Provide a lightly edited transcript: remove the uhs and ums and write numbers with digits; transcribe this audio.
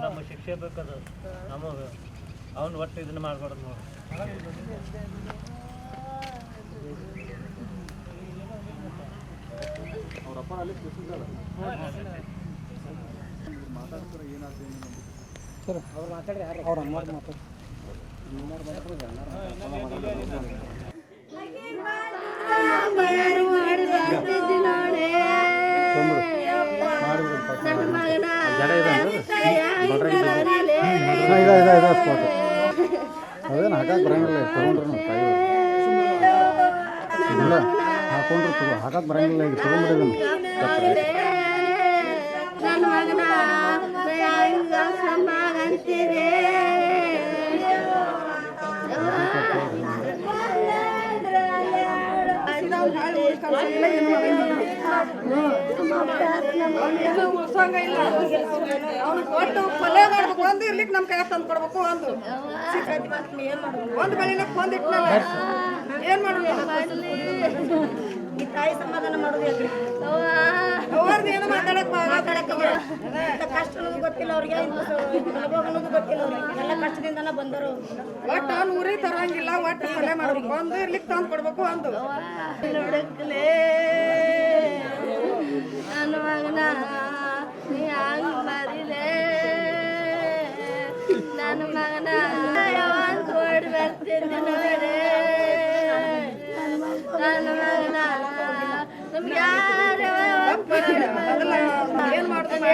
ನಮ್ಮ ಶಿಕ್ಷೆ ಬೇಕದು ನಮಗೆ ಅವನು ಒಟ್ಟು ಇದನ್ನ ಮಾಡ್ಬಾರ್ದು ನೋಡಿ. ಅವರಪ್ಪ ಅಲ್ಲಿ ಕೂತಿದ್ದಾರೆ ಮಾತಾಡ್ತಾರೆ ಏನಾಗ್ತದೆ ಸರ್ ಅವ್ರು ಮಾತಾಡಿ ಯಾರು ಅವ್ರ ಅಮ್ಮ ಮಾತಾಡ್ತಾರೆ ಅದೇನು ಹಾಕಕ್ಕೆ ಬರಂಗಿಲ್ಲ ತಗೊಂಡ್ರು ಇಲ್ಲ ಹಾಕೊಂಡ್ರು ಹಾಕಕ್ಕೆ ಬರಂಗಿಲ್ಲ ಈಗ ತಗೊಂಡ್ಬಿಟ್ಟಿದ್ದೀನಿ ಒಟ್ಟು ಪಲ್ಯ ಮಾಡ್ಬೇಕು ಒಂದು ಇರ್ಲಿಕ್ಕೆ ನಮ್ಮ ಕೈ ತಂದು ಕೊಡ್ಬೇಕು ಒಂದು ಬೆಳಿಲಿಕ್ಕೆ ಒಂದು ಇಟ್ಟನಲ್ಲ ಏನ್ ಮಾಡೋದು ಈ ತಾಯಿ ಸಮಾಧಾನ ಮಾಡೋದು ಅವ್ರದ್ದು ಏನು ಮಾತಾಡಕ್ ಕಷ್ಟ ಅನ್ನೋದು ಗೊತ್ತಿಲ್ಲ ಅವ್ರಿಗೆ ಅನ್ನೋದು ಗೊತ್ತಿಲ್ಲ ಅವ್ರಿಗೆ ಎಲ್ಲ ಕಷ್ಟದಿಂದನ ಬಂದರು ಒಟ್ಟು ಅವ್ನು ಊರಿಗೆ ತರಂಗಿಲ್ಲ ಒಟ್ಟು ಪಲ್ಯ ಮಾಡ್ಬೇಕು ಒಂದು ಇರ್ಲಿಕ್ಕೆ ತಂದು ಕೊಡ್ಬೇಕು ಒಂದು ನೋಡಕ್ಲೇ ನನ್ನ ಮಗನ ನೀ ಹಂಗ ಬರಿಲೇ ನನ್ನ ಮಗನ ಯಾವಂತ ಓಡಿ ಬರ್ತೀನಿ ನೋಡೇ ನನ್ನ ಮಗನ ನಮ್ಗೆ ಯಾರು ಏನ್ ಮಾಡ್ತಾರೆ